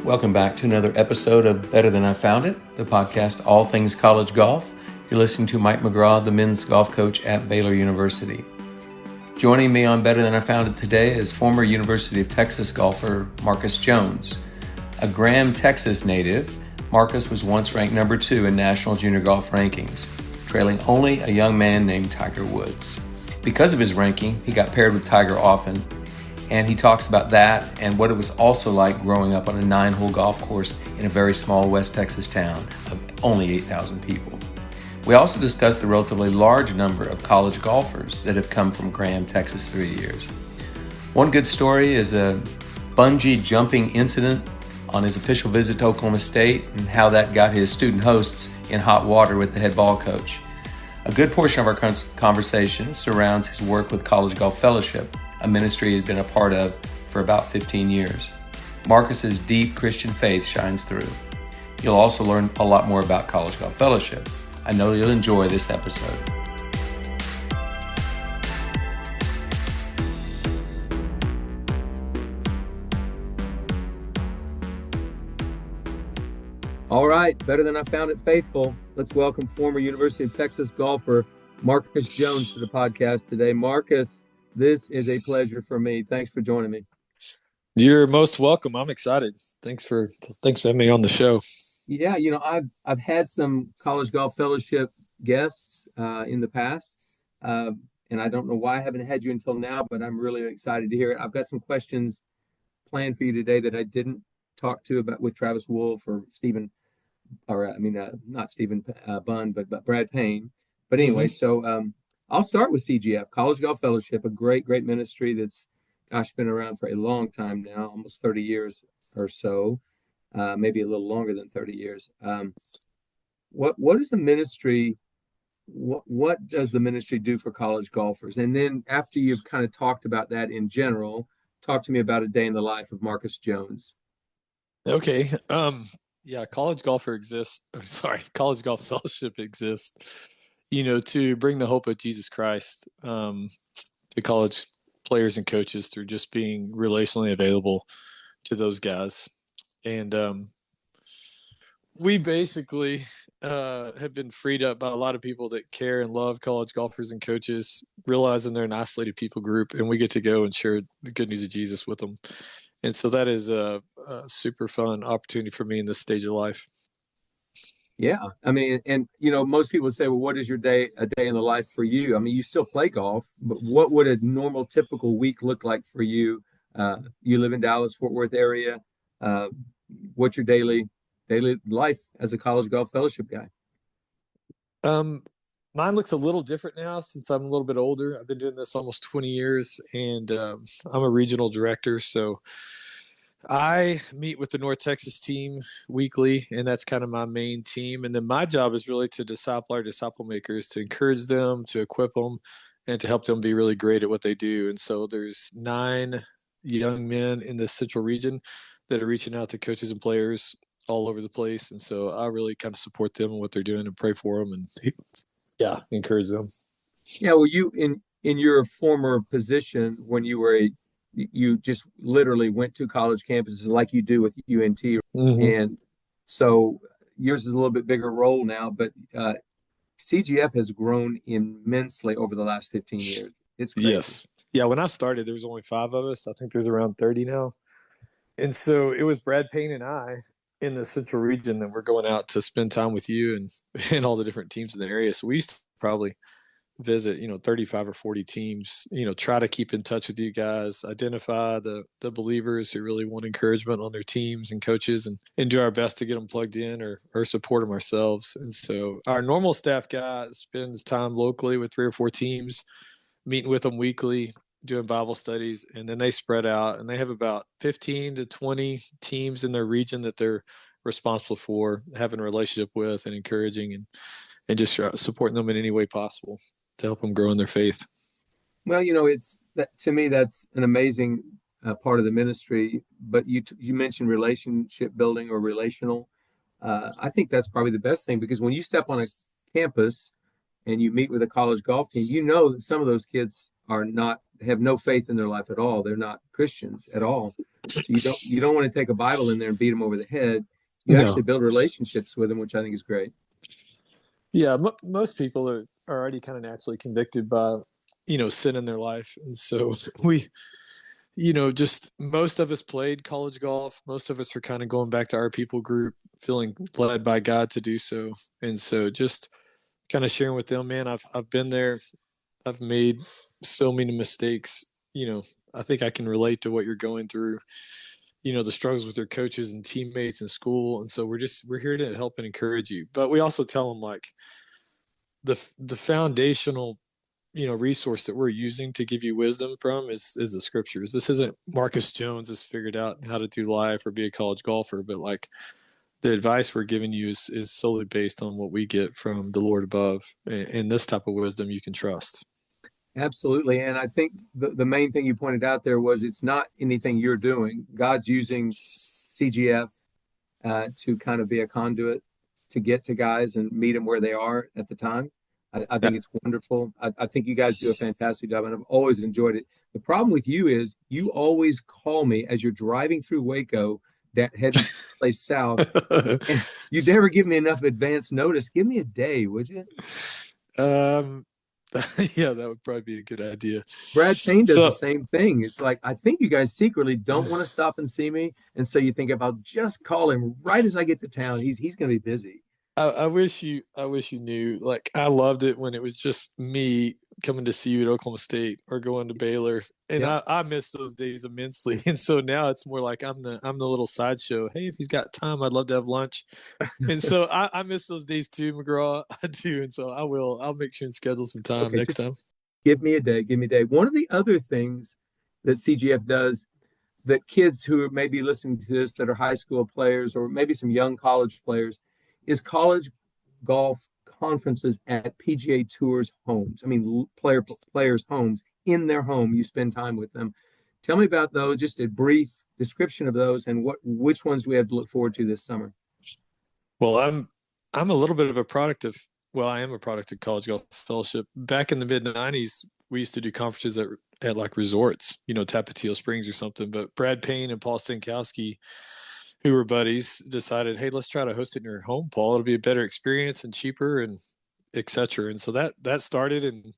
Welcome back to another episode of Better Than I Found It, the podcast all things college golf. You're listening to Mike McGraw, the men's golf coach at Baylor University. Joining me on Better Than I Found It today is former University of Texas golfer Marcus Jones. A Graham, Texas native, Marcus was once ranked number 2 in national junior golf rankings, trailing only a young man named Tiger Woods. Because of his ranking, he got paired with Tiger often, and he talks about that and what it was also like growing up on a 9-hole golf course in a very small West Texas town of only 8,000 people. We also discuss the relatively large number of college golfers that have come from Graham, Texas through the years. One good story is a bungee jumping incident on his official visit to Oklahoma State and how that got his student hosts in hot water with the head ball coach. A good portion of our conversation surrounds his work with College Golf Fellowship, a ministry he's been a part of for about 15 years. Marcus's deep Christian faith shines through. You'll also learn a lot more about College Golf Fellowship. I know you'll enjoy this episode. All right, Better Than I Found It faithful. Let's welcome former University of Texas golfer Marcus Jones to the podcast today. Marcus, this is a pleasure for me. Thanks for joining me. You're most welcome. I'm excited. Thanks for having me on the show. Yeah, I've had some College Golf Fellowship guests in the past, and I don't know why I haven't had you until now, but I'm really excited to hear it. I've got some questions planned for you today that I didn't talk to about with Travis Wolf or Stephen, or not Stephen Bunn, but Brad Payne. But anyway, so I'll start with CGF, College Golf Fellowship, a great ministry that's, been around for a long time now, almost 30 years or so, maybe a little longer than 30 years. What is the ministry? What does the ministry do for college golfers? And then after you've kind of talked about that in general, talk to me about a day in the life of Marcus Jones. Okay. College Golf Fellowship exists, to bring the hope of Jesus Christ to college players and coaches through just being relationally available to those guys. And we basically have been freed up by a lot of people that care and love college golfers and coaches, realizing they're an isolated people group, and we get to go and share the good news of Jesus with them. And so that is a super fun opportunity for me in this stage of life. Yeah. I mean, and, most people say, well, what is a day in the life for you? I mean, you still play golf, but what would a normal, typical week look like for you? You live in Dallas, Fort Worth area. What's your daily life as a College Golf Fellowship guy? Mine looks a little different now since I'm a little bit older. I've been doing this almost 20 years, and I'm a regional director. So I meet with the North Texas team weekly, and that's kind of my main team. And then my job is really to disciple our disciple makers, to encourage them, to equip them, and to help them be really great at what they do. And so there's 9 young men in the central region that are reaching out to coaches and players all over the place. And so I really kind of support them and what they're doing and pray for them and encourage them. Yeah. Well, you in your former position when you just literally went to college campuses like you do with UNT. And so yours is a little bit bigger role now, but CGF has grown immensely over the last 15 years. It's crazy. Yes. Yeah. When I started, there was only 5 of us. I think there's around 30 now. And so it was Brad Payne and I in the central region that we're going out to spend time with you and all the different teams in the area. So we used to probably visit 35 or 40 teams, try to keep in touch with you guys, identify the believers who really want encouragement on their teams and coaches, and do our best to get them plugged in or support them ourselves. And so our normal staff guy spends time locally with 3 or 4 teams, meeting with them weekly, doing Bible studies, and then they spread out, and they have about 15 to 20 teams in their region that they're responsible for having a relationship with and encouraging and just supporting them in any way possible to help them grow in their faith. Well, to me, that's an amazing part of the ministry. But you mentioned relationship building or relational. I think that's probably the best thing, because when you step on a campus and you meet with a college golf team, that some of those kids have no faith in their life at all. They're not Christians at all. So you don't want to take a Bible in there and beat them over the head. You actually No. build relationships with them, which I think is great. Yeah, most people are already kind of naturally convicted by, sin in their life. And so we, just most of us played college golf. Most of us are kind of going back to our people group, feeling led by God to do so. And so just kind of sharing with them, man, I've been there. I've made so many mistakes. I think I can relate to what you're going through. The struggles with your coaches and teammates in school, and so we're here to help and encourage you. But we also tell them like the foundational resource that we're using to give you wisdom from is the scriptures. This isn't Marcus Jones has figured out how to do life or be a college golfer, but like the advice we're giving you is solely based on what we get from the Lord above, and this type of wisdom you can trust. Absolutely. And I think the main thing you pointed out there was it's not anything you're doing. God's using CGF to kind of be a conduit to get to guys and meet them where they are at the time. I think it's wonderful. I think you guys do a fantastic job, and I've always enjoyed it. The problem with you is you always call me as you're driving through Waco, that heading someplace south, and you never give me enough advance notice. Give me a day, would you? um, yeah, that would probably be a good idea. Brad Payne does the So same thing. It's like, I think you guys secretly don't want to stop and see me. And so you think if I'll just call him right as I get to town, he's going to be busy. I wish you knew. Like I loved it when it was just me coming to see you at Oklahoma State or going to Baylor, and Yep. I miss those days immensely. And so now it's more like I'm the little sideshow. Hey, if he's got time, I'd love to have lunch. And so I miss those days too, McGraw. I do, and so I'll make sure and schedule some time Okay. next Just time. give me a day. Give me a day. One of the other things that CGF does that kids who are maybe listening to this that are high school players or maybe some young college players is college golf conferences at PGA Tours homes. I mean, players' homes in their home. You spend time with them. Tell me about those. Just a brief description of those and which ones do we have to look forward to this summer. Well, I'm a little bit of a product of well, I am a product of College Golf Fellowship. Back in the mid '90s, we used to do conferences at like resorts, Tapatio Springs or something. But Brad Payne and Paul Stankowski, who were buddies, decided, hey, let's try to host it in your home, Paul. It'll be a better experience and cheaper and etc. And so that started in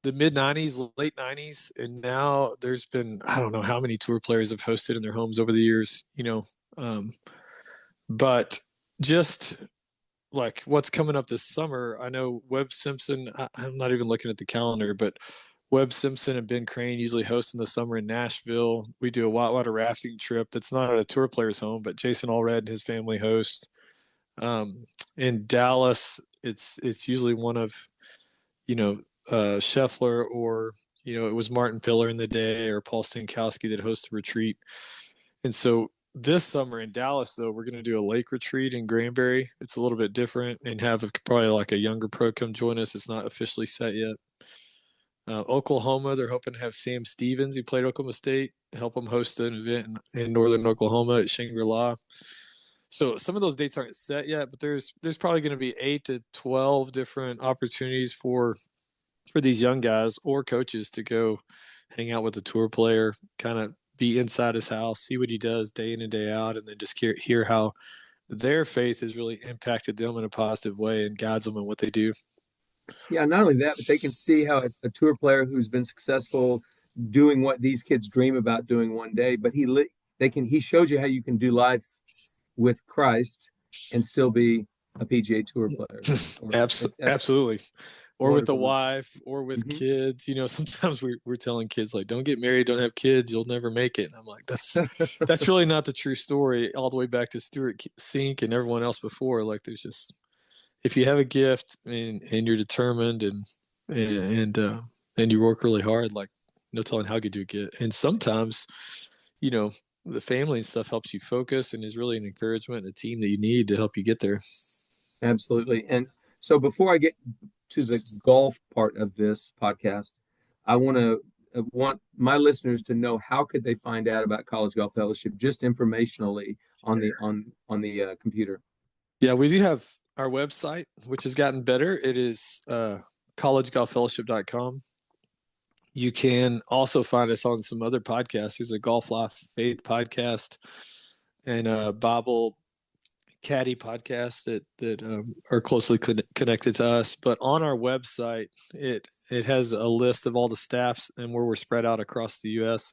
the mid '90s, late '90s, and now there's been I don't know how many tour players have hosted in their homes over the years, but just like what's coming up this summer. I know Webb Simpson, I'm not even looking at the calendar, but Webb Simpson and Ben Crane usually host in the summer in Nashville. We do a whitewater rafting trip that's not at a tour player's home, but Jason Allred and his family host. In Dallas, it's usually one of, Scheffler or, it was Martin Piller in the day or Paul Stankowski that hosts a retreat. And so this summer in Dallas, though, we're going to do a lake retreat in Granbury. It's a little bit different and have probably like a younger pro come join us. It's not officially set yet. Oklahoma, they're hoping to have Sam Stevens, who played Oklahoma State, help them host an event in northern Oklahoma at Shangri-La. So some of those dates aren't set yet, but there's probably going to be 8 to 12 different opportunities for these young guys or coaches to go hang out with a tour player, kind of be inside his house, see what he does day in and day out, and then just hear how their faith has really impacted them in a positive way and guides them in what they do. Yeah, not only that, but they can see how a tour player who's been successful doing what these kids dream about doing one day, but he shows you how you can do life with Christ and still be a PGA Tour player. That's Absolutely. Or with a wonderful. wife or with Mhm. kids. Sometimes we're telling kids like, don't get married, don't have kids, you'll never make it. And I'm like, that's really not the true story. All the way back to Stuart Sink and everyone else before. Like, there's just if you have a gift and you're determined and and you work really hard, like no telling how good you get. And sometimes, you know, the family and stuff helps you focus and is really an encouragement and a team that you need to help you get there. Absolutely. And so before I get to the golf part of this podcast, I want my listeners to know how could they find out about College Golf Fellowship just informationally on the computer. Yeah, we do have our website, which has gotten better. It is collegegolffellowship.com. You can also find us on some other podcasts. There's a Golf Life Faith podcast and a Bible Caddy podcast that are closely connected to us. But on our website, it has a list of all the staffs and where we're spread out across the U.S.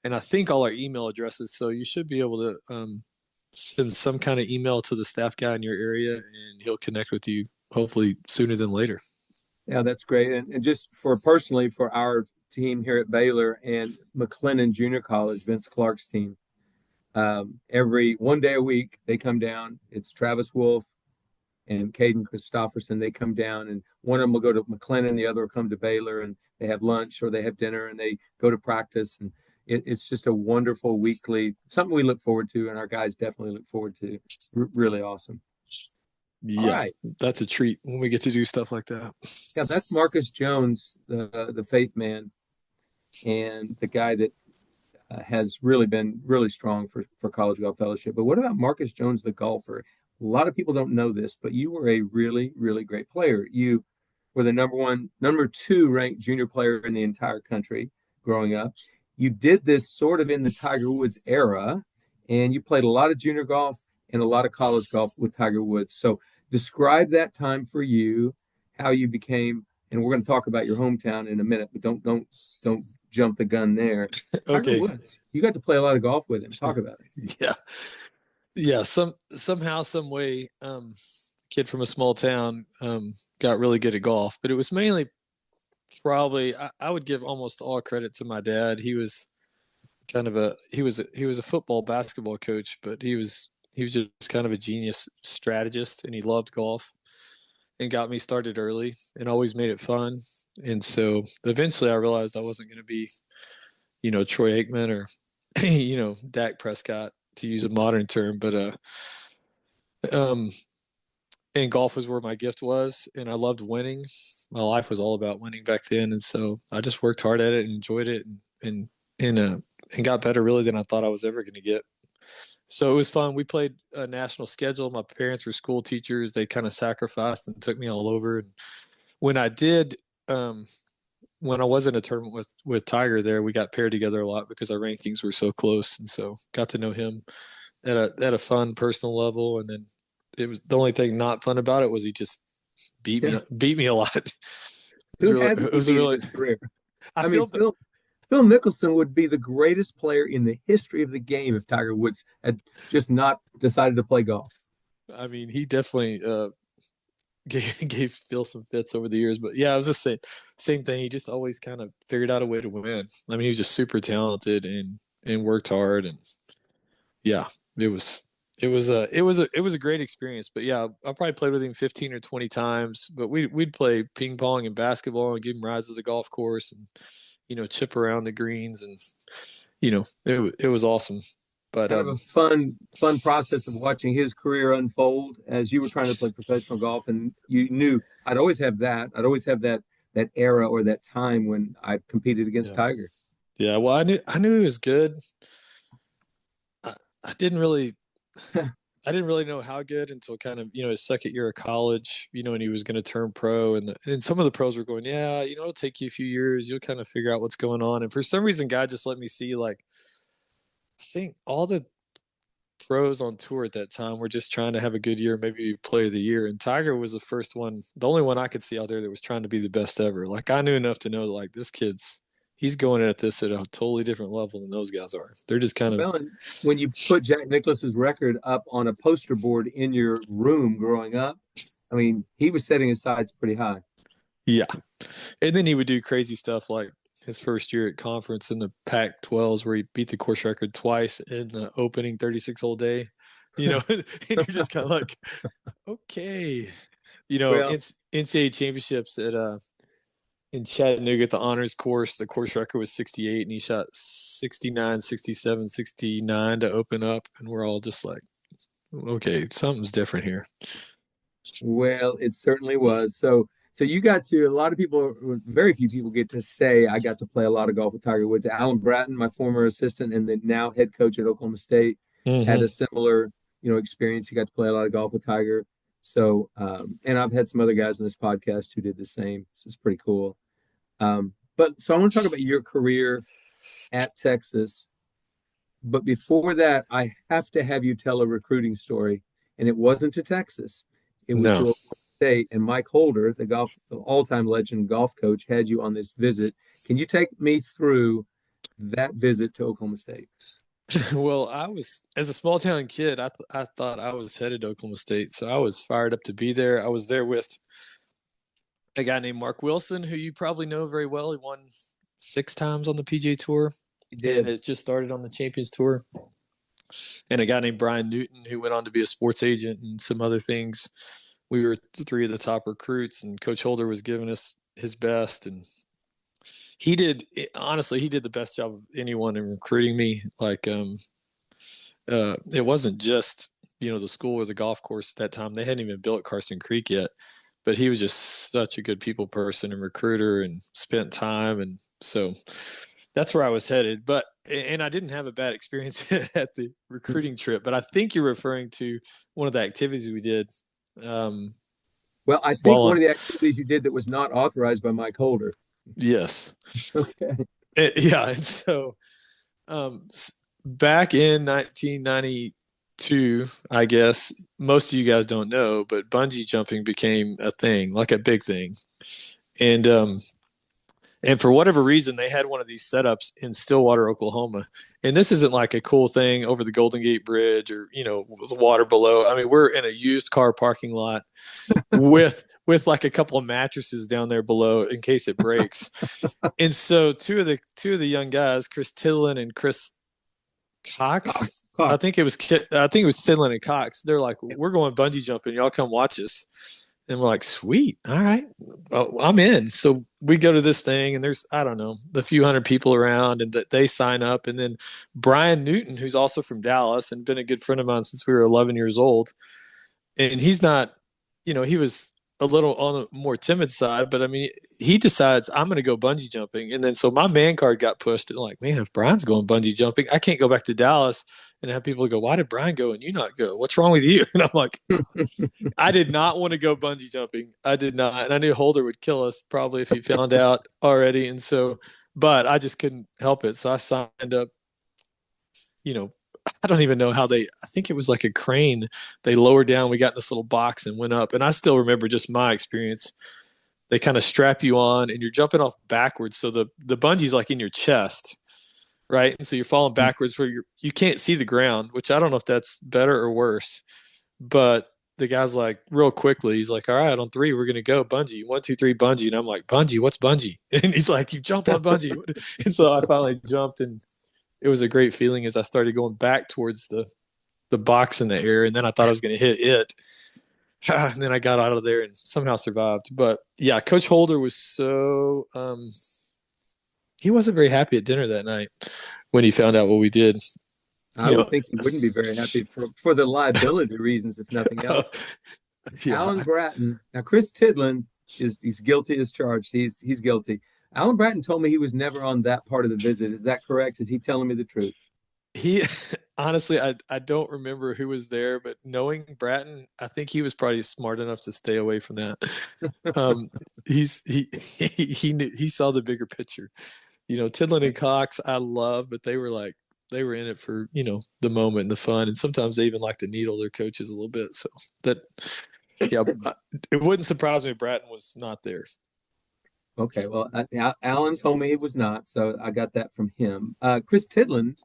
And I think all our email addresses. So you should be able to send some kind of email to the staff guy in your area, and he'll connect with you hopefully sooner than later. Yeah, that's great. And just for personally, for our team here at Baylor and McLennan Junior College, Vince Clark's team, every 1 day a week, they come down. It's Travis Wolf and Caden Christofferson. They come down, and one of them will go to McLennan, the other will come to Baylor, and they have lunch or they have dinner and they go to practice. And it's just a wonderful weekly, something we look forward to, and our guys definitely look forward to. Really awesome. Yeah, all right. That's a treat when we get to do stuff like that. Yeah, that's Marcus Jones, the faith man, and the guy that has really been really strong for College Golf Fellowship. But what about Marcus Jones, the golfer? A lot of people don't know this, but you were a really, really great player. You were the number two ranked junior player in the entire country growing up. You did this sort of in the Tiger Woods era, and you played a lot of junior golf and a lot of college golf with Tiger Woods. So describe that time for you, how you became, and we're going to talk about your hometown in a minute, but don't jump the gun there. Okay. Tiger Woods, you got to play a lot of golf with him. Talk about it. Yeah. Somehow, some way, kid from a small town got really good at golf, but it was mainly probably I would give almost all credit to my dad. He was kind of he was a football basketball coach, but he was just kind of a genius strategist, and he loved golf and got me started early and always made it fun. And so eventually I realized I wasn't going to be, Troy Aikman or, Dak Prescott, to use a modern term, but and golf was where my gift was, and I loved winning. My life was all about winning back then, and so I just worked hard at it and enjoyed it, and got better really than I thought I was ever going to get. So it was fun. We played a national schedule. My parents were school teachers. They kind of sacrificed and took me all over. And when I did, when I was in a tournament with Tiger there, we got paired together a lot because our rankings were so close, and so got to know him at a fun personal level. And then it was the only thing not fun about it was he just beat me a lot. It was really career. I mean, Phil Mickelson would be the greatest player in the history of the game if Tiger Woods had just not decided to play golf. I mean, he definitely gave Phil some fits over the years, but yeah, it was the same thing. He just always kind of figured out a way to win. I mean, he was just super talented and worked hard, and yeah, it was a great experience. But yeah, I probably played with him 15 or 20 times, but we'd play ping pong and basketball and give him rides to the golf course and, chip around the greens, and, it was awesome. But kind of a fun process of watching his career unfold as you were trying to play professional golf, and you knew I'd always have that era or that time when I competed against Tiger. Yeah, well, I knew he was good. I didn't really know how good until kind of, his second year of college, and he was going to turn pro, and some of the pros were going, yeah, it'll take you a few years. You'll kind of figure out what's going on. And for some reason, God just let me see, like, I think all the pros on tour at that time were just trying to have a good year, maybe player of the year. And Tiger was the only one I could see out there that was trying to be the best ever. Like, I knew enough to know, like, he's going at this at a totally different level than those guys are. They're just kind of. When you put Jack Nicklaus's record up on a poster board in your room growing up, I mean, he was setting his sights pretty high. Yeah. And then he would do crazy stuff like his first year at conference in the Pac-12s where he beat the course record twice in the opening 36-hole day. And you're just kind of like, okay. NCAA championships in Chattanooga at the honors course, the course record was 68, and he shot 69, 67, 69 to open up, and we're all just like, okay, something's different here. Well, it certainly was. So you got to, a lot of people, very few people get to say, I got to play a lot of golf with Tiger Woods. Alan Bratton, my former assistant and the now head coach at Oklahoma State, had a similar, experience. He got to play a lot of golf with Tiger. So, and I've had some other guys on this podcast who did the same. So it's pretty cool. But so I want to talk about your career at Texas. But before that, I have to have you tell a recruiting story. And it wasn't to Texas. It was No. to Oklahoma State. And Mike Holder, the all-time legend golf coach, had you on this visit. Can you take me through that visit to Oklahoma State? Well, I was as a small town kid, I thought I was headed to Oklahoma State, so I was fired up to be there. I was there with a guy named Mark Wilson, who you probably know very well. He won 6 times on the PGA Tour You and did. has just started on the Champions Tour. And a guy named Brian Newton, who went on to be a sports agent and some other things. We were three of the top recruits, and Coach Holder was giving us his best. And he did, honestly, he did the best job of anyone in recruiting me. Like, it wasn't just, the school or the golf course at that time. They hadn't even built Karsten Creek yet, but he was just such a good people person and recruiter and spent time. And so that's where I was headed. And I didn't have a bad experience at the recruiting trip, but I think you're referring to one of the activities we did. Um, Well, I think while one on, of the activities you did that was not authorized by Mike Holder. yes. Okay. Yeah. And so, back in 1992, I guess most of you guys don't know, but bungee jumping became a thing, like a big thing. And and for whatever reason, they had one of these setups in Stillwater, Oklahoma. And this isn't like a cool thing over the Golden Gate Bridge or, the water below. I mean, we're in a used car parking lot with like a couple of mattresses down there below in case it breaks. And so two of the young guys, Chris Tidlin and Chris Cox. Cox. Cox. I think it was Tidlin and Cox. They're like, we're going bungee jumping. Y'all come watch us. And we're like, sweet. All right. Oh, I'm in. So we go to this thing and there's, I don't know, a few hundred people around and that they sign up. And then Brian Newton, who's also from Dallas and been a good friend of mine since we were 11 years old. And he's not, he was a little on the more timid side, but I mean, he decides I'm going to go bungee jumping. And then so my man card got pushed. And I'm like, man, if Brian's going bungee jumping, I can't go back to Dallas and have people go, why did Brian go and you not go? What's wrong with you? And I'm like, I did not want to go bungee jumping. I did not. And I knew Holder would kill us probably if he found out already. And so, but I just couldn't help it. So I signed up, you know, I don't even know how I think it was like a crane. They lowered down, we got in this little box and went up. And I still remember just my experience. They kind of strap you on and you're jumping off backwards. So the bungee's like in your chest, right? And so you're falling backwards where you can't see the ground, which I don't know if that's better or worse. But the guy's like, real quickly, he's like, all right, on 3, we're going to go bungee. 1, 2, 3, bungee. And I'm like, bungee, what's bungee? And he's like, you jump on bungee. And so I finally jumped and it was a great feeling as I started going back towards the box in the air. And then I thought I was going to hit it. And then I got out of there and somehow survived. But yeah, Coach Holder was so, he wasn't very happy at dinner that night when he found out what we did. I would think he wouldn't be very happy for the liability reasons, if nothing else. Yeah. Alan Bratton. Now, Chris Tidlin he's guilty as charged. He's guilty. Alan Bratton told me he was never on that part of the visit. Is that correct? Is he telling me the truth? He honestly, I don't remember who was there, but knowing Bratton, I think he was probably smart enough to stay away from that. He saw the bigger picture. Tidlin and Cox, I love, but they were in it for the moment and the fun, and sometimes they even like to needle their coaches a little bit. So that, yeah, it wouldn't surprise me if Bratton was not there. Okay, well, Alan told me he was not, so I got that from him. Chris Tidlin,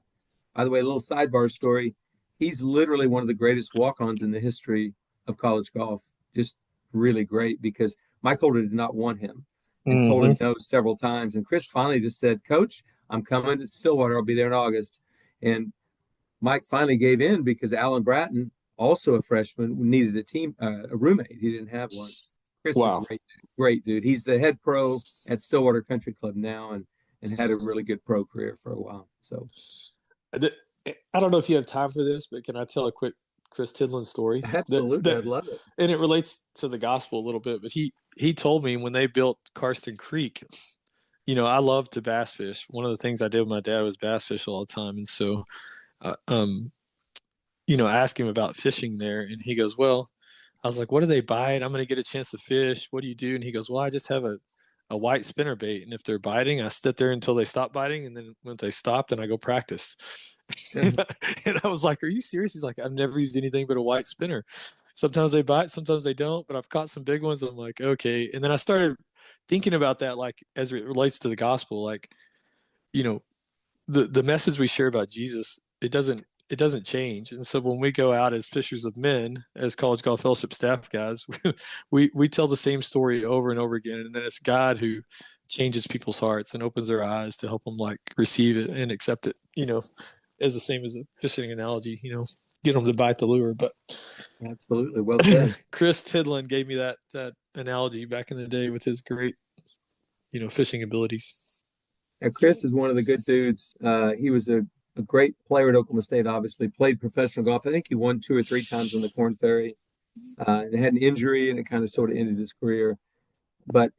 by the way, a little sidebar story. He's literally one of the greatest walk-ons in the history of college golf. Just really great because Mike Holder did not want him and told him no several times. And Chris finally just said, Coach, I'm coming to Stillwater. I'll be there in August. And Mike finally gave in because Alan Bratton, also a freshman, needed a roommate. He didn't have one. Chris is Wow. a great dude. He's the head pro at Stillwater Country Club now and had a really good pro career for a while. So I don't know if you have time for this, but can I tell a quick Chris Tidlin story? absolutely, I'd love it. And it relates to the gospel a little bit, but he told me when they built Karsten Creek, I love to bass fish. One of the things I did with my dad was bass fish all the time. And so, I asked him about fishing there and he goes, well, I was like, what do they bite? I'm going to get a chance to fish. What do you do? And he goes, well, I just have a a white spinner bait, and if they're biting, I sit there until they stop biting, and then when they stop, then I go practice. and I was like, "Are you serious?" He's like, "I've never used anything but a white spinner. Sometimes they bite, sometimes they don't, but I've caught some big ones." I'm like, "Okay." And then I started thinking about that, like as it relates to the gospel, like you know, the message we share about Jesus, it doesn't change. And so when we go out as fishers of men, as College Golf Fellowship staff guys, we tell the same story over and over again, and then it's God who changes people's hearts and opens their eyes to help them like receive it and accept it. As the same as a fishing analogy. Get them to bite the lure. But Absolutely, well said. Chris Tidlin gave me that analogy back in the day with his great fishing abilities. Now, Chris is one of the good dudes. He was a great player at Oklahoma State, obviously, played professional golf. I think he won 2 or 3 times on the Korn Ferry. And had an injury, and it kind of sort of ended his career. But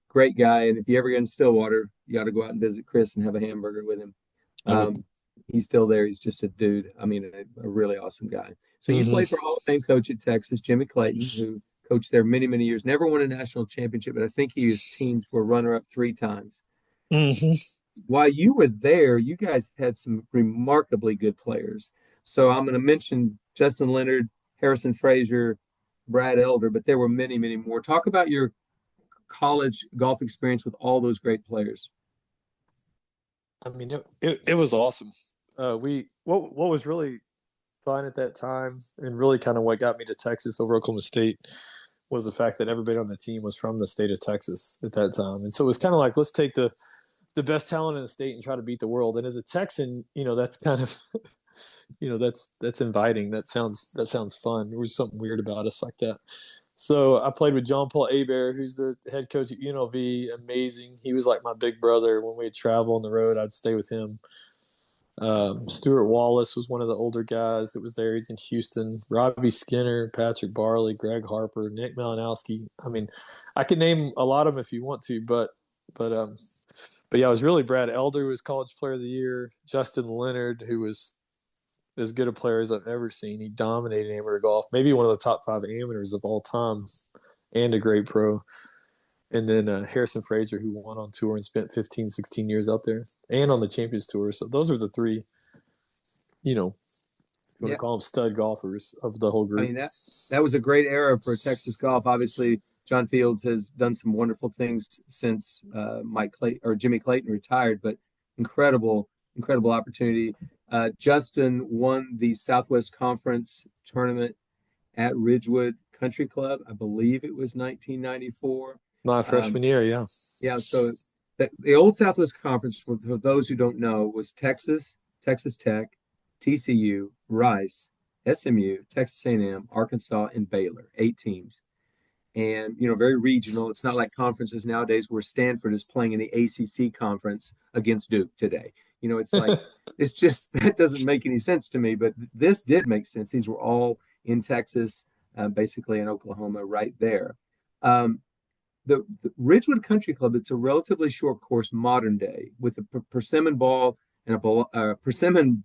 great guy. And if you ever get in Stillwater, you got to go out and visit Chris and have a hamburger with him. He's still there. He's just a dude. I mean, a really awesome guy. So you played for Hall of Fame coach at Texas, Jimmy Clayton, who coached there many, many years. Never won a national championship, but I think his teams were runner-up 3 times. Mm-hmm. While you were there, you guys had some remarkably good players. So I'm going to mention Justin Leonard, Harrison Frazier, Brad Elder, but there were many, many more. Talk about your college golf experience with all those great players. I mean, it was awesome. What was really fun at that time, and really kind of what got me to Texas over Oklahoma State, was the fact that everybody on the team was from the state of Texas at that time, and so it was kind of like, let's take the best talent in the state and try to beat the world. And as a Texan, that's kind of, that's inviting. That sounds fun. There was something weird about us like that. So I played with John Paul Hebert, who's the head coach at UNLV. Amazing. He was like my big brother. When we'd travel on the road, I'd stay with him. Stuart Wallace was one of the older guys that was there. He's in Houston. Robbie Skinner, Patrick Barley, Greg Harper, Nick Malinowski. I mean, I could name a lot of them if you want to, but yeah, it was really Brad Elder, who was College Player of the Year. Justin Leonard, who was as good a player as I've ever seen. He dominated amateur golf, maybe one of the top 5 amateurs of all time, and a great pro. And then Harrison Frazier, who won on tour and spent 15, 16 years out there, and on the Champions Tour. So those are the 3, you want to call them stud golfers of the whole group. I mean, that was a great era for Texas golf. Obviously, John Fields has done some wonderful things since Jimmy Clayton retired, but incredible opportunity. Justin won the Southwest Conference tournament at Ridgewood Country Club. I believe it was 1994. My freshman year, yeah. Yeah, so the old Southwest Conference, for those who don't know, was Texas, Texas Tech, TCU, Rice, SMU, Texas A&M, Arkansas, and Baylor. 8 teams. And, very regional. It's not like conferences nowadays where Stanford is playing in the ACC conference against Duke today. It's like, it's just, that doesn't make any sense to me, but this did make sense. These were all in Texas, basically in Oklahoma right there. The Ridgewood Country Club, it's a relatively short course modern day with a persimmon ball and a persimmon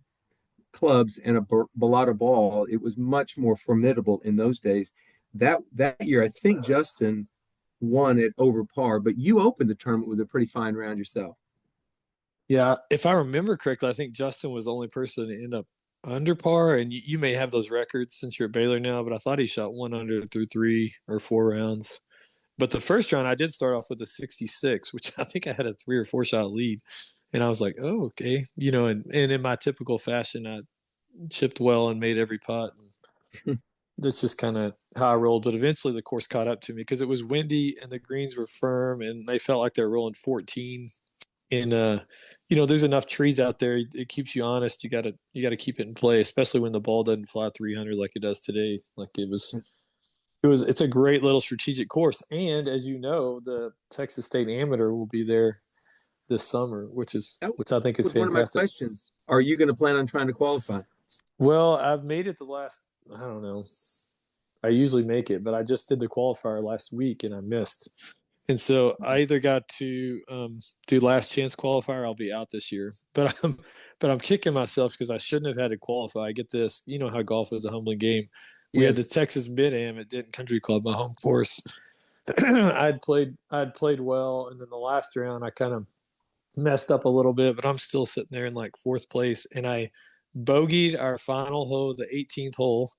clubs and a balata ball. It was much more formidable in those days. That year, I think Justin won it over par, but you opened the tournament with a pretty fine round yourself. Yeah, if I remember correctly, I think Justin was the only person to end up under par, and you may have those records since you're at Baylor now, but I thought he shot 1 under through 3 or 4 rounds. But the first round, I did start off with a 66, which I think I had a 3 or 4 shot lead. And I was like, oh, okay. And in my typical fashion, I chipped well and made every putt. That's just kind of how I rolled. But eventually the course caught up to me because it was windy and the greens were firm and they felt like they were rolling 14. And, there's enough trees out there. It keeps you honest. You got to keep it in play, especially when the ball doesn't fly 300 like it does today. Like it's a great little strategic course. And as you know, the Texas State Amateur will be there this summer, which I think is fantastic. One of my questions. Are you going to plan on trying to qualify? Well, I've made it the last, I don't know. I usually make it, but I just did the qualifier last week and I missed. And so I either got to do last chance qualifier, I'll be out this year. But I'm kicking myself because I shouldn't have had to qualify. I get this, you know how golf is a humbling game. We had the Texas Mid-Am at Denton Country Club, my home course. I'd played well, and then the last round I kind of messed up a little bit, but I'm still sitting there in like fourth place, and I bogeyed our final hole, the 18th hole,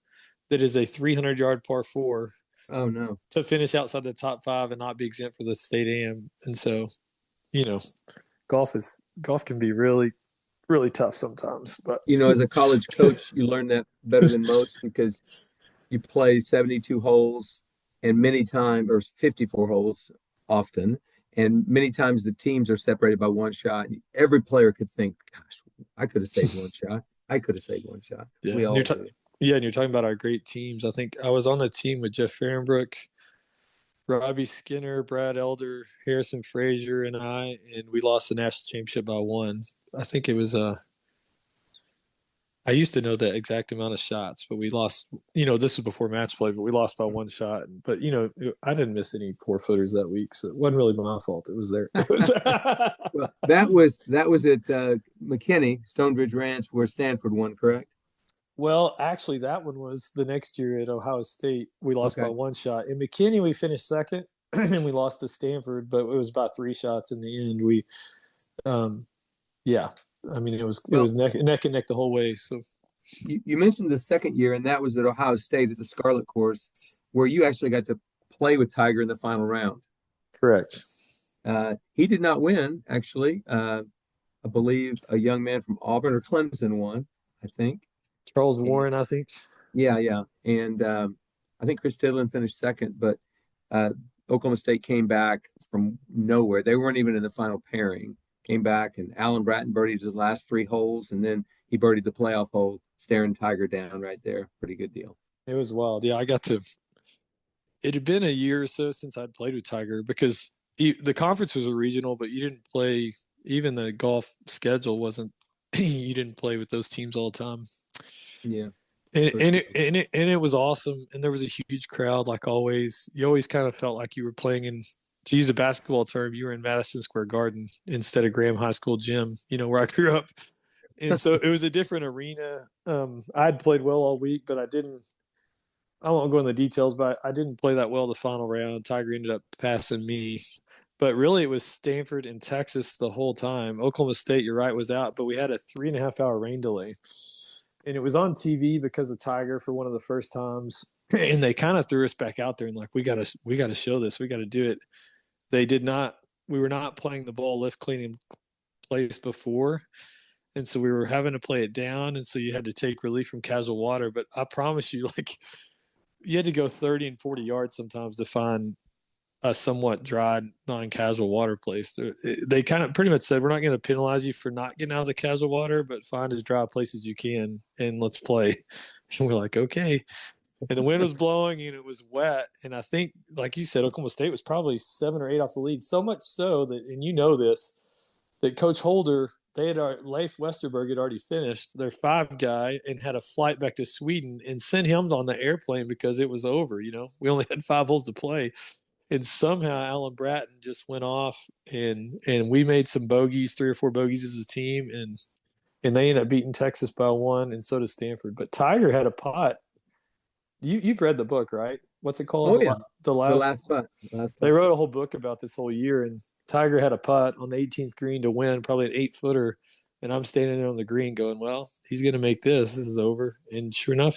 that is a 300-yard par four Oh no. to finish outside the top five and not be exempt for the state am. And so, you know, golf can be really, really tough sometimes. But As a college coach, you learn that better than most because you play 72 holes and many times, or 54 holes often, and many times the teams are separated by one shot. Every player could think, gosh, I could have saved one shot. I could have saved one shot. yeah, We and all do. yeah, and you're talking about our great teams. I think I was on the team with Jeff Fahrenbrook, Robbie Skinner, Brad Elder, Harrison Frazier, and and we lost the national championship by one. I think it was I used to know the exact amount of shots, but we lost. This was before match play, but we lost by one shot. But I didn't miss any poor footers that week, so it wasn't really my fault. It was there. Well, that was at McKinney, Stonebridge Ranch, where Stanford won, correct? Well, actually, that one was the next year at Ohio State. We lost by one shot. In McKinney, we finished second, and we lost to Stanford, but it was about three shots in the end. Yeah. I mean, it was neck and neck the whole way. So you mentioned the second year, and that was at Ohio State at the Scarlet Course, where you actually got to play with Tiger in the final round. Correct. He did not win, actually. I believe a young man from Auburn or Clemson won, I think. Charles Warren, I think. Yeah. And I think Chris Tidland finished second, but Oklahoma State came back from nowhere. They weren't even in the final pairing. Came back, and Alan Bratton birdied his last three holes, and then he birdied the playoff hole, staring Tiger down right there. Pretty good deal. It was wild. Yeah, it had been a year or so since I'd played with Tiger because the conference was a regional, but you didn't play, even the golf schedule wasn't, you didn't play with those teams all the time. Yeah. And it was awesome. And there was a huge crowd, like always. You always kind of felt like you were playing in, to use a basketball term, you were in Madison Square Garden instead of Graham High School gym, where I grew up. And so it was a different arena. I'd played well all week, but I won't go into the details, but I didn't play that well the final round. Tiger ended up passing me. But really, it was Stanford and Texas the whole time. Oklahoma State, you're right, was out, but we had a 3.5-hour rain delay. And it was on TV because of Tiger for one of the first times. And they kind of threw us back out there and like, we gotta show this. We got to do it. They did not. We were not playing the ball lift, clean, in place before. And so we were having to play it down. And so you had to take relief from casual water. But I promise you, like, you had to go 30 and 40 yards sometimes to find a somewhat dry, non-casual water place. They kind of pretty much said, we're not going to penalize you for not getting out of the casual water, but find as dry a place as you can and let's play. And we're like, okay. And the wind was blowing and it was wet. And I think, like you said, Oklahoma State was probably 7 or 8 off the lead. So much so that, and this, that Coach Holder, Leif Westerberg had already finished their 5 guy and had a flight back to Sweden and sent him on the airplane because it was over. We only had 5 holes to play. And somehow Alan Bratton just went off and we made some bogeys, 3 or 4 bogeys as a team. And they ended up beating Texas by 1, and so did Stanford. But Tiger had a putt. You've read the book, right? What's it called? Oh, yeah. The last putt. They wrote a whole book about this whole year, and Tiger had a putt on the 18th green to win, probably an 8-footer. And I'm standing there on the green going, well, he's going to make this. This is over. And sure enough,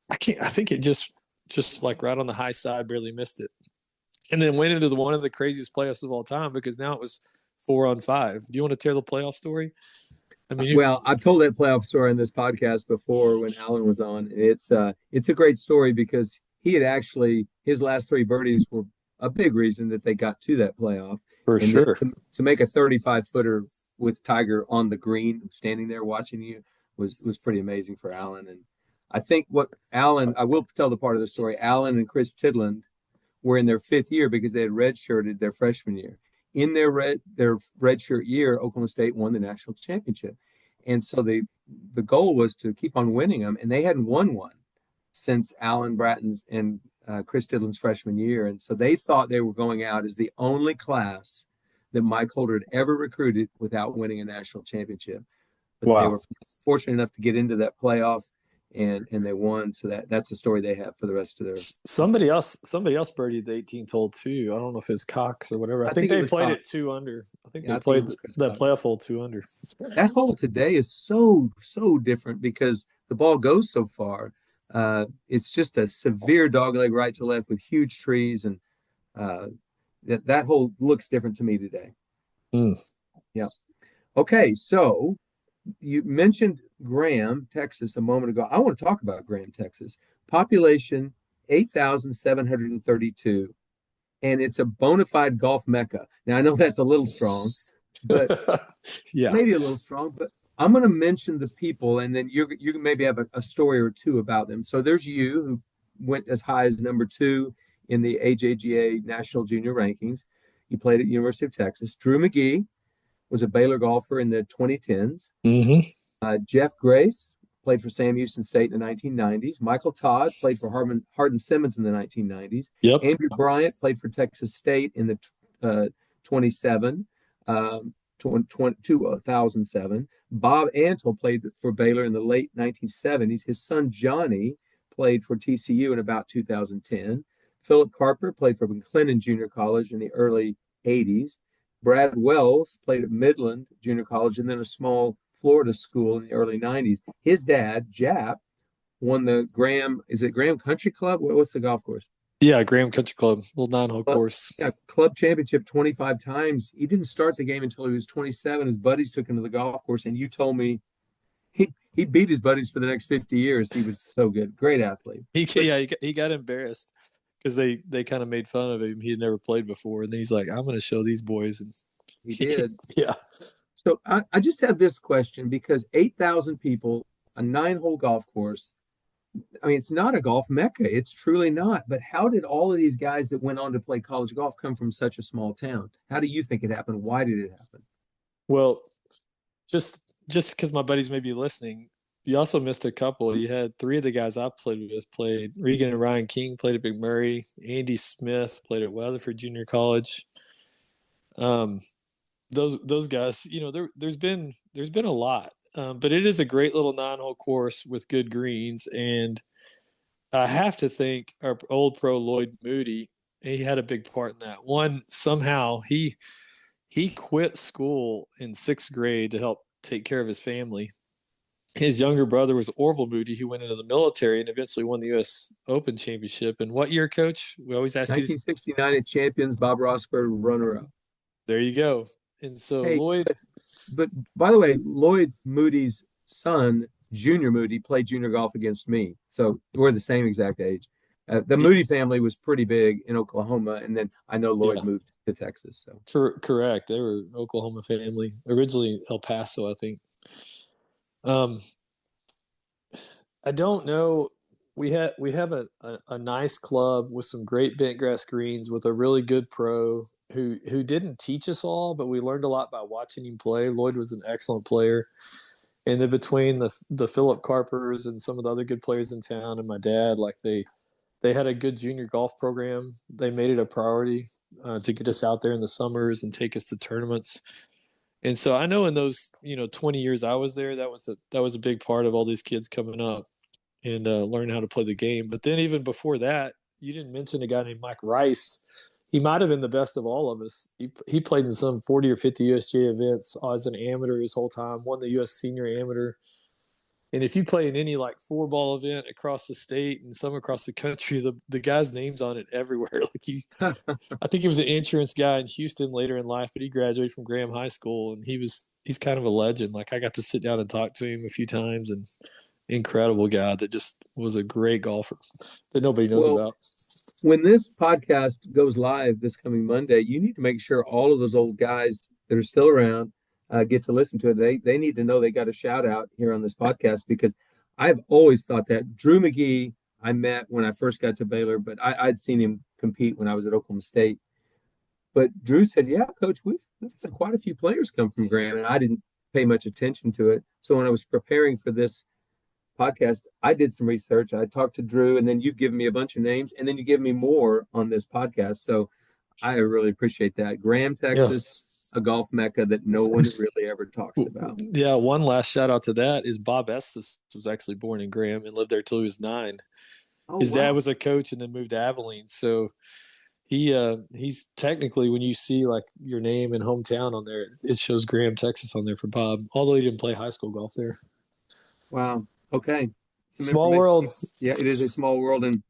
I think it just like right on the high side, barely missed it. And then went into one of the craziest playoffs of all time because now it was 4 on 5. Do you want to tell the playoff story? I mean, well, I've told that playoff story on this podcast before when Alan was on. It's a great story because he had actually, his last 3 birdies were a big reason that they got to that playoff. For and sure. To make a 35-footer with Tiger on the green, standing there watching you, was pretty amazing for Alan. And I think I will tell the part of the story, Alan and Chris Tidland were in their 5th year because they had redshirted their freshman year. In their redshirt year, Oklahoma State won the national championship. And so the goal was to keep on winning them. And they hadn't won one since Alan Bratton's and Chris Tidland's freshman year. And so they thought they were going out as the only class that Mike Holder had ever recruited without winning a national championship. But They were fortunate enough to get into that playoff. and they won. So that's a story they have for the rest of their. Somebody else birdied the 18th hole too. I don't know if it's Cox or whatever. I think it they was played Cox. it 2 under. I think Yeah, they I think it played was Chris that Cox. playoff hole 2 under. That hole today is so different because the ball goes so far. It's just a severe dogleg right to left with huge trees, and uh, that hole looks different to me today. Mm. Yeah. Okay, so you mentioned Graham, Texas, a moment ago. I want to talk about Graham, Texas. Population 8,732, and it's a bona fide golf mecca. Now, I know that's a little strong, but Yeah. maybe a little strong, but I'm going to mention the people, and then you can maybe have a story or two about them. So there's you, who went as high as number 2 in the AJGA National Junior Rankings. You played at University of Texas. Drew McGee was a Baylor golfer in the 2010s. Mm-hmm. Jeff Grace played for Sam Houston State in the 1990s. Michael Todd played for Hardin Simmons in the 1990s. Yep. Andrew Bryant played for Texas State in the 2007. Bob Antle played for Baylor in the late 1970s. His son Johnny played for TCU in about 2010. Philip Carper played for McLennan Junior College in the early 80s. Brad Wells played at Midland Junior College and then a small Florida school in the early 90s. His dad, Jap, won the Graham Country Club? What's the golf course? Yeah, Graham Country Club, little 9-hole course. Yeah, club championship 25 times. He didn't start the game until he was 27. His buddies took him to the golf course, and you told me he beat his buddies for the next 50 years. He was so good. Great athlete. He got embarrassed because they kind of made fun of him. He had never played before, and then he's like, "I'm going to show these boys." And he did. Yeah. So I just have this question because 8,000 people, a 9-hole golf course. I mean, it's not a golf mecca. It's truly not. But how did all of these guys that went on to play college golf come from such a small town? How do you think it happened? Why did it happen? Well, just because my buddies may be listening, you also missed a couple. You had 3 of the guys I played with played. Regan and Ryan King played at McMurray. Andy Smith played at Weatherford Junior College. Those guys, there's been a lot, but it is a great little 9-hole course with good greens, and I have to think our old pro Lloyd Moody, he had a big part in that. One, somehow he quit school in 6th grade to help take care of his family. His younger brother was Orville Moody, who went into the military and eventually won the U.S. Open Championship. And what year, Coach? We always ask 1969 at Champions, Bob Rossberg, runner-up. There you go. And so hey, Lloyd. But by the way, Lloyd Moody's son, Junior Moody, played junior golf against me. So we're the same exact age. The Moody family was pretty big in Oklahoma, and then I know Lloyd moved to Texas. So correct, they were an Oklahoma family, originally El Paso, I think. I don't know. We have a nice club with some great bent grass greens with a really good pro who didn't teach us all, but we learned a lot by watching him play. Lloyd was an excellent player. And then between the Philip Carpers and some of the other good players in town and my dad, like they had a good junior golf program. They made it a priority to get us out there in the summers and take us to tournaments. And so I know in those 20 years I was there, that was a big part of all these kids coming up and learning how to play the game. But then even before that, you didn't mention a guy named Mike Rice. He might have been the best of all of us. He played in some 40 or 50 USGA events as an amateur his whole time, won the U.S. Senior Amateur. And if you play in any like 4-ball event across the state and some across the country, the guy's name's on it everywhere. Like I think he was an insurance guy in Houston later in life, but he graduated from Graham High School and he's kind of a legend. Like I got to sit down and talk to him a few times, and incredible guy that just was a great golfer that nobody knows about. When this podcast goes live this coming Monday, you need to make sure all of those old guys that are still around get to listen to it. They need to know they got a shout out here on this podcast, because I've always thought that Drew McGee I met when I first got to Baylor, but I'd seen him compete when I was at Oklahoma State. But Drew said, "Yeah, Coach, we've had quite a few players come from Graham," and I didn't pay much attention to it. So when I was preparing for this podcast, I did some research. I talked to Drew, and then you've given me a bunch of names, and then you give me more on this podcast. So I really appreciate that. Graham, Texas. Yes. a golf mecca that no one really ever talks about. Yeah, one last shout out to that is Bob Estes was actually born in Graham and lived there till he was 9. Oh, His wow. dad was a coach and then moved to Abilene, so he's technically, when you see like your name and hometown on there, it shows Graham, Texas on there for Bob, although he didn't play high school golf there. Wow. Okay. Some Small information. world. Yeah, it is a small world, and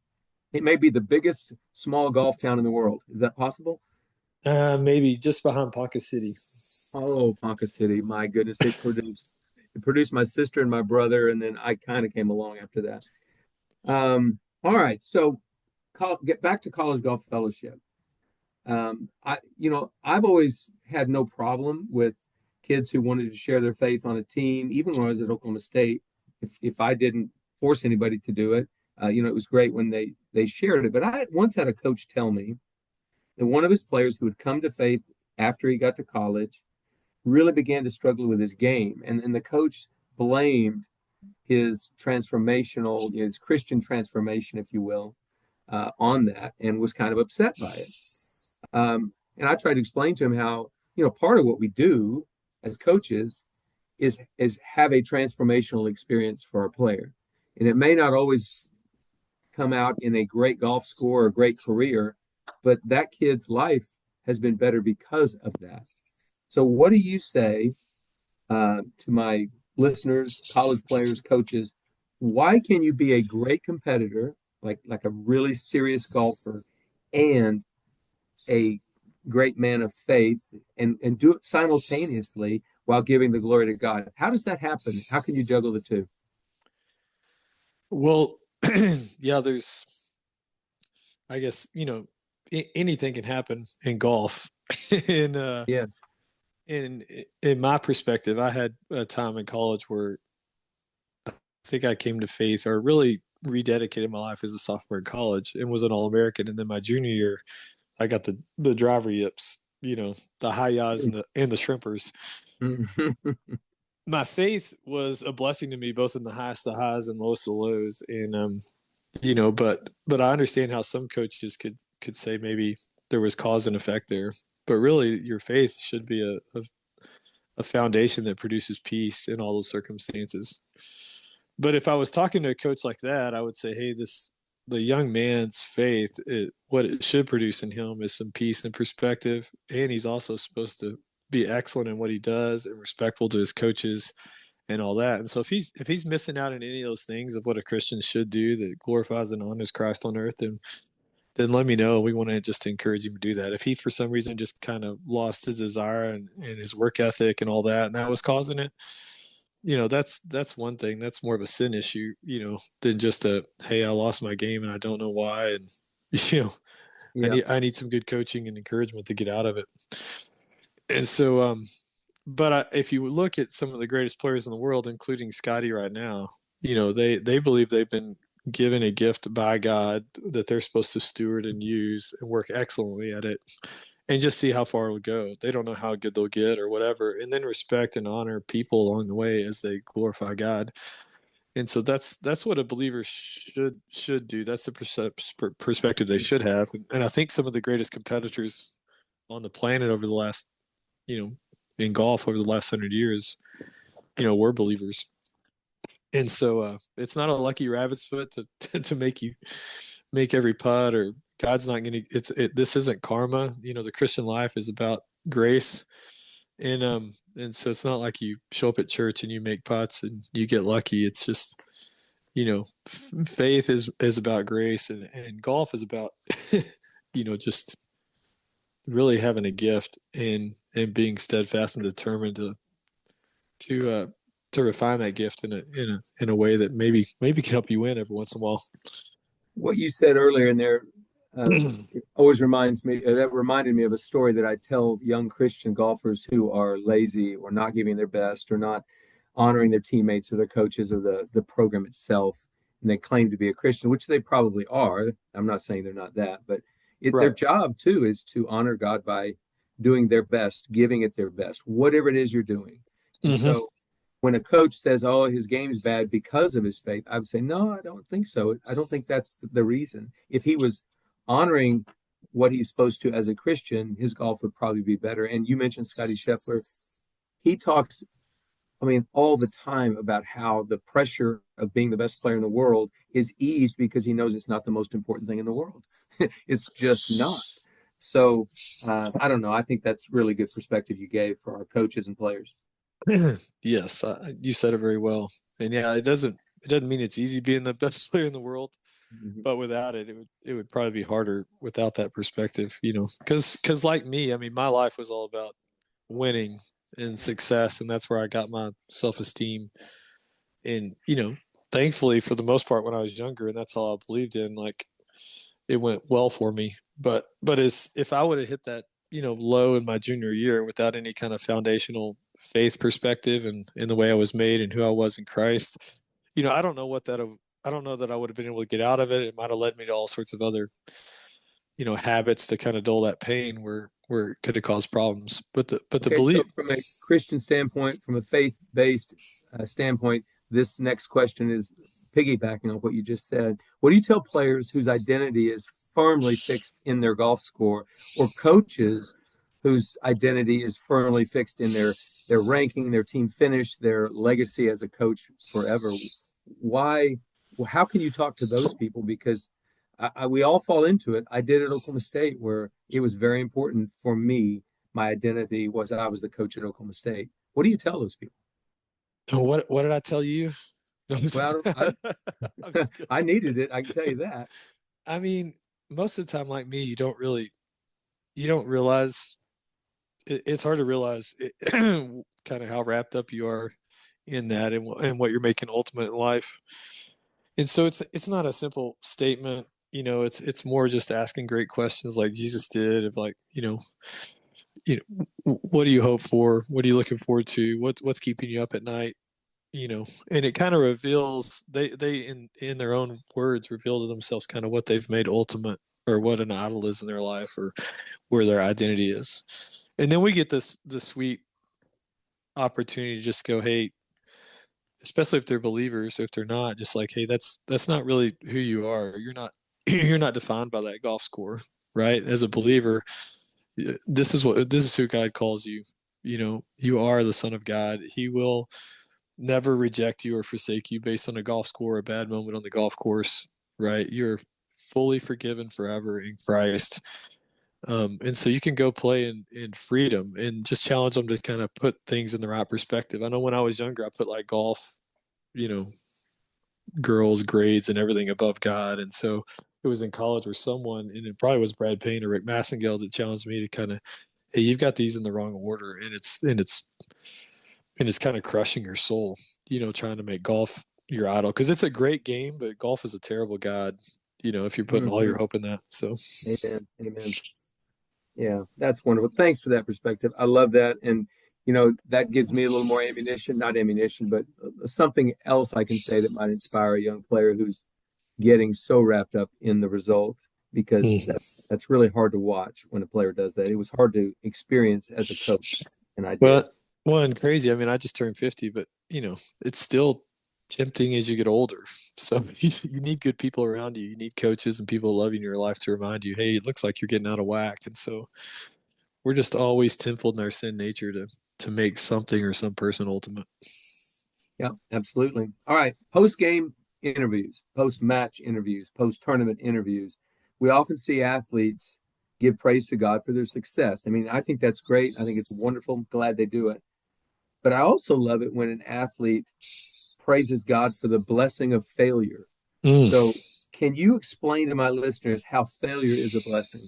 it may be the biggest small golf town in the world. Is that possible? Maybe just behind Ponca City. Oh, Ponca City. My goodness. It produced my sister and my brother, and then I kind of came along after that. All right. So get back to College Golf Fellowship. I've always had no problem with kids who wanted to share their faith on a team, even when I was at Oklahoma State. If I didn't force anybody to do it, it was great when they shared it. But I once had a coach tell me that one of his players who had come to faith after he got to college really began to struggle with his game, and the coach blamed his transformational, his Christian transformation, if you will, on that, and was kind of upset by it. And I tried to explain to him how, part of what we do as coaches is have a transformational experience for our player. And it may not always come out in a great golf score or a great career, but that kid's life has been better because of that. So what do you say to my listeners, college players, coaches? Why can you be a great competitor, like a really serious golfer, and a great man of faith, and do it simultaneously while giving the glory to God? How does that happen? How can you juggle the two? Well, yeah, I guess, anything can happen in golf. and Yes. in my perspective, I had a time in college where I think I came to faith, or really rededicated my life as a sophomore in college, and was an All-American. And then my junior year, I got the driver yips, the high yaws and the shrimpers. My faith was a blessing to me, both in the highest of highs and lowest of lows. And but I understand how some coaches could say maybe there was cause and effect there. But really, your faith should be a foundation that produces peace in all those circumstances. But if I was talking to a coach like that, I would say, hey, the young man's faith, what it should produce in him is some peace and perspective, and he's also supposed to be excellent in what he does and respectful to his coaches and all that. And so if he's missing out on any of those things of what a Christian should do that glorifies and honors Christ on earth, then let me know. We want to just encourage him to do that. If he for some reason just kind of lost his desire and his work ethic and all that, and that was causing it, that's one thing. That's more of a sin issue, than just hey, I lost my game and I don't know why, and Yeah. I need some good coaching and encouragement to get out of it. And so, but if you look at some of the greatest players in the world, including Scotty right now, they believe they've been given a gift by God that they're supposed to steward and use and work excellently at it, and just see how far it'll go. They don't know how good they'll get or whatever, and then respect and honor people along the way as they glorify God. And so that's what a believer should do. That's the perspective they should have. And I think some of the greatest competitors on the planet over the last, in golf over the last 100 years, were believers. And so it's not a lucky rabbit's foot to make every putt, or God's not going to. This isn't karma. The Christian life is about grace, and so it's not like you show up at church and you make putts and you get lucky. It's just faith is about grace, and golf is about just really having a gift and being steadfast and determined to refine that gift in a way that maybe can help you win every once in a while. What you said earlier in there it always reminded me of a story that I tell young Christian golfers who are lazy or not giving their best or not honoring their teammates or their coaches or the program itself, and they claim to be a Christian, which they probably are. I'm not saying they're not that, but their job too is to honor God by doing their best, giving it their best, whatever it is you're doing. And so when a coach says, oh, his game's bad because of his faith, I would say, no, I don't think so. I don't think that's the reason. If he was honoring what he's supposed to as a Christian, his golf would probably be better. And you mentioned Scotty Scheffler. He talks, I mean, all the time about how the pressure of being the best player in the world is eased because he knows it's not the most important thing in the world. It's just not. So I don't know. I think that's really good perspective you gave for our coaches and players. Yes, you said it very well. And yeah, it doesn't mean it's easy being the best player in the world, Mhm. but without it, it would probably be harder without that perspective, because like me, I mean, my life was all about winning and success, and that's where I got my self-esteem. And thankfully, for the most part, when I was younger, and that's all I believed in, like it went well for me. But as if I would have hit that low in my junior year without any kind of foundational faith perspective and in the way I was made and who I was in Christ, I don't know I don't know that I would have been able to get out of it. It might have led me to all sorts of other habits to kind of dull that pain where it could have caused problems. But the Okay, so belief. from a Christian standpoint, from a faith-based standpoint, this next question is piggybacking on what you just said. What do you tell players whose identity is firmly fixed in their golf score, or coaches whose identity is firmly fixed in their ranking, their team finish, their legacy as a coach forever? Why? How can you talk to those people? Because we all fall into it. I did at Oklahoma State, where it was very important for me. My identity was I was the coach at Oklahoma State. What do you tell those people? What did I tell you? No, Well, I'm just I kidding. needed it. I can tell you that. I mean, most of the time, like me, you don't realize it's hard to realize kind of how wrapped up you are in that and what you're making ultimate in life. And so it's not a simple statement. It's more just asking great questions like Jesus did of like, what do you hope for? What are you looking forward to? What's keeping you up at night? And it kind of reveals they in their own words reveal to themselves kind of what they've made ultimate or what an idol is in their life or where their identity is. And then we get the sweet opportunity to just go, hey, especially if they're believers, or if they're not, just like, hey, that's not really who you are. You're not you're not defined by that golf score, right? As a believer, this is who God calls you. You are the son of God. He will never reject you or forsake you based on a golf score or a bad moment on the golf course, right? You're fully forgiven forever in Christ. And so you can go play in freedom and just challenge them to kind of put things in the right perspective. I know when I was younger, I put like golf, you know, girls, grades, and everything above God. And so it was in college where someone, and it probably was Brad Payne or Rick Massengale, that challenged me to kind of, hey, you've got these in the wrong order, and it's kind of crushing your soul, trying to make golf your idol because it's a great game, but golf is a terrible god, if you're putting all Mm-hmm. your hope in that. So, Amen. Amen. Yeah, that's wonderful. Thanks for that perspective. I love that. And, that gives me a little more ammunition, not ammunition, but something else I can say that might inspire a young player who's getting so wrapped up in the result, because that's really hard to watch when a player does that. It was hard to experience as a coach, and I well, did. and crazy. I mean, I just turned 50, but it's still tempting as you get older. So you need good people around you. You need coaches and people loving your life to remind you, hey, it looks like you're getting out of whack. And so we're just always tenfold in our sin nature to make something or some person ultimate. Yeah, absolutely. All right. Post game interviews, post match interviews, post tournament interviews. We often see athletes give praise to God for their success. I mean, I think that's great. I think it's wonderful. I'm glad they do it. But I also love it when an athlete praises God for the blessing of failure. Mm. So, can you explain to my listeners how failure is a blessing?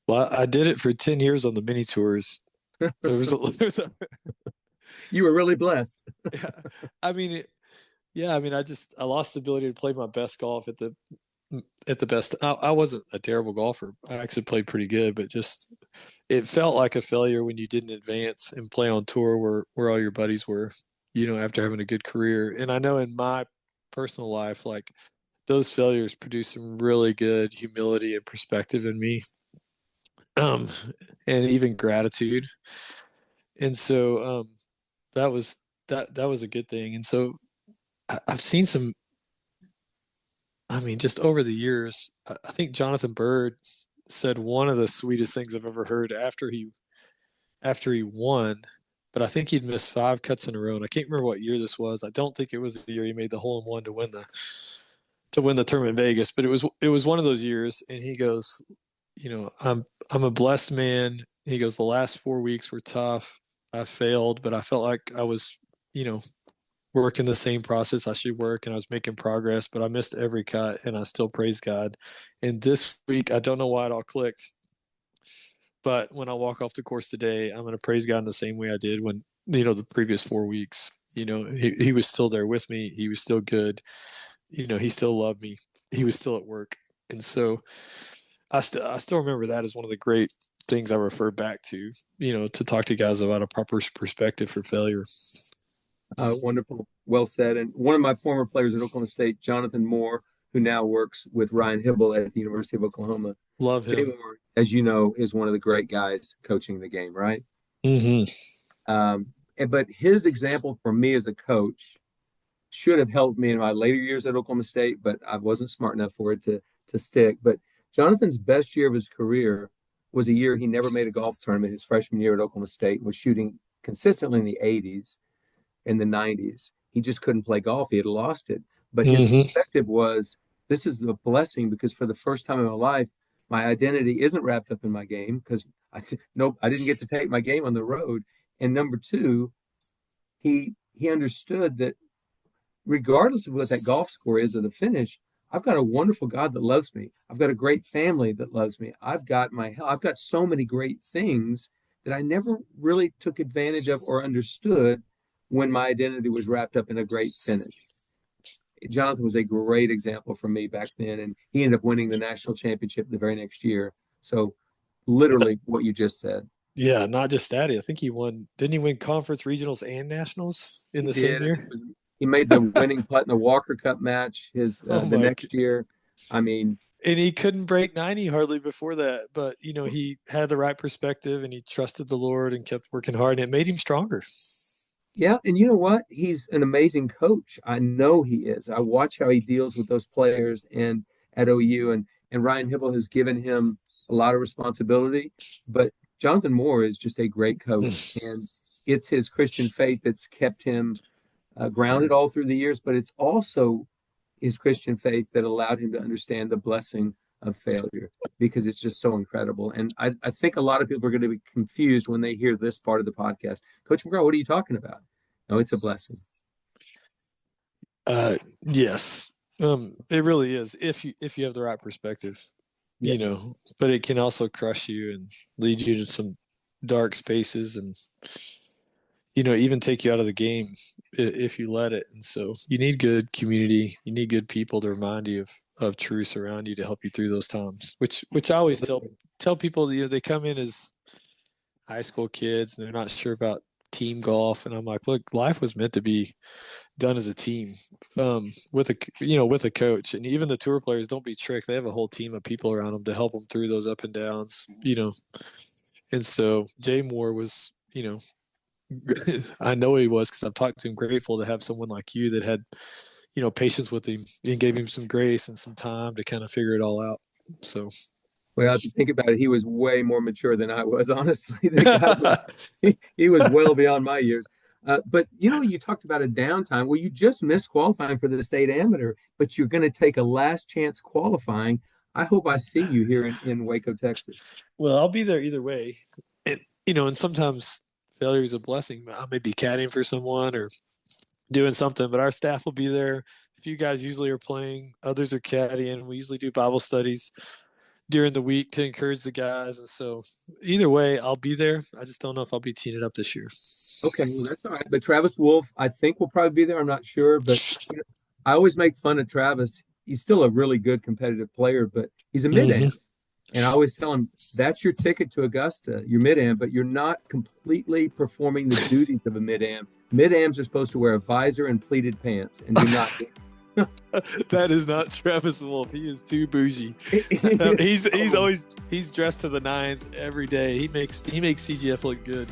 Well, I did it for 10 years on the mini tours. You were really blessed. Yeah, I mean, yeah, I mean, I lost the ability to play my best golf at the best. I wasn't a terrible golfer. I actually played pretty good, but just it felt like a failure when you didn't advance and play on tour where all your buddies were, after having a good career. And I know in my personal life, like those failures produced some really good humility and perspective in me, um, and even gratitude. And so that was that was a good thing. And so I've seen some I mean, just over the years, I think Jonathan Bird said one of the sweetest things I've ever heard after he won. But I think he'd missed 5 cuts in a row, and I can't remember what year this was. I don't think it was the year he made the hole in one to win the tournament in Vegas, but it was one of those years. And he goes, I'm a blessed man. He goes, the last 4 weeks were tough. I failed, but I felt like I was, working the same process I should work, and I was making progress, but I missed every cut, and I still praise God. And this week, I don't know why it all clicked, but when I walk off the course today, I'm going to praise God in the same way I did when, the previous 4 weeks. He was still there with me. He was still good. He still loved me. He was still at work. And so I still remember that as one of the great things I refer back to, to talk to guys about a proper perspective for failure. Wonderful. Well said. And one of my former players at Oklahoma State, Jonathan Moore, who now works with Ryan Hibble at the University of Oklahoma. Love him. Jay Moore, as you know, is one of the great guys coaching the game, right? Mm-hmm. But his example for me as a coach should have helped me in my later years at Oklahoma State, but I wasn't smart enough for it to stick. But Jonathan's best year of his career was a year he never made a golf tournament. His freshman year at Oklahoma State was shooting consistently in the 80s, in the 90s. He just couldn't play golf. He had lost it. But his perspective was, this is a blessing because for the first time in my life, my identity isn't wrapped up in my game because I didn't get to take my game on the road. And number two, he understood that regardless of what that golf score is or the finish, I've got a wonderful God that loves me. I've got a great family that loves me. I've got my health. I've got so many great things that I never really took advantage of or understood when my identity was wrapped up in a great finish. Jonathan was a great example for me back then, and he ended up winning the national championship the very next year. So literally what you just said. Yeah, not just that. I think didn't he win conference, regionals, and nationals in the same year? He made the winning putt in the Walker Cup match the next year. I mean, and he couldn't break 90 hardly before that, but he had the right perspective and he trusted the Lord and kept working hard, and it made him stronger. Yeah, and you know what? He's an amazing coach. I know he is. I watch how he deals with those players and at OU, and Ryan Hibble has given him a lot of responsibility, but Jonathan Moore is just a great coach, and it's his Christian faith that's kept him grounded all through the years, but it's also his Christian faith that allowed him to understand the blessing of failure because it's just so incredible. And I think a lot of people are going to be confused when they hear this part of the podcast. Coach McGraw, what are you talking about? No, it's a blessing. Yes, it really is. If you have the right perspective, yes. But it can also crush you and lead you to some dark spaces and, even take you out of the game if you let it. And so you need good community. You need good people to remind you of truths around you to help you through those times, which I always tell people, they come in as high school kids and they're not sure about team golf. And I'm like, look, life was meant to be done as a team, with a coach. And even the tour players, don't be tricked. They have a whole team of people around them to help them through those up and downs, And so Jay Moore was, I know he was because I've talked to him, grateful to have someone like you that had, patience with him and gave him some grace and some time to kind of figure it all out. So. Well, if you think about it, he was way more mature than I was, honestly. He was well beyond my years. But, you talked about a downtime. Well, you just missed qualifying for the state amateur, but you're going to take a last chance qualifying. I hope I see you here in Waco, Texas. Well, I'll be there either way. And sometimes failure is a blessing. I may be caddying for someone or doing something, but our staff will be there. A few guys usually are playing. Others are caddying. We usually do Bible studies during the week to encourage the guys. And so either way, I'll be there. I just don't know if I'll be teeing it up this year. Okay, well, that's all right. But Travis Wolf, I think, will probably be there. I'm not sure. But I always make fun of Travis. He's still a really good competitive player, but he's a mid-am. And I always tell him, that's your ticket to Augusta, your mid-am, but you're not completely performing the duties of a mid-am. Mid-ams are supposed to wear a visor and pleated pants, and do not. That is not Travis Wolf. He is too bougie. He's dressed to the nines every day. He makes CGF look good.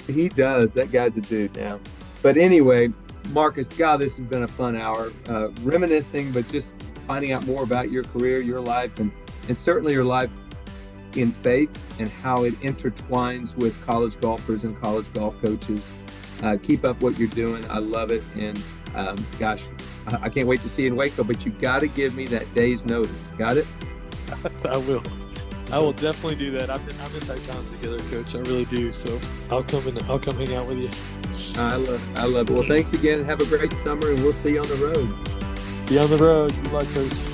He does. That guy's a dude now. But anyway, Marcus, God, this has been a fun hour, reminiscing, but just finding out more about your career, your life, and certainly your life in faith and how it intertwines with college golfers and college golf coaches. Keep up what you're doing. I love it. And gosh, I can't wait to see you in Waco, but you got to give me that day's notice. Got it? I will. I will definitely do that. I miss our times together, Coach. I really do. So I'll come hang out with you. I love it. Well, thanks again, and have a great summer, and we'll see you on the road. See you on the road. Good luck, Coach.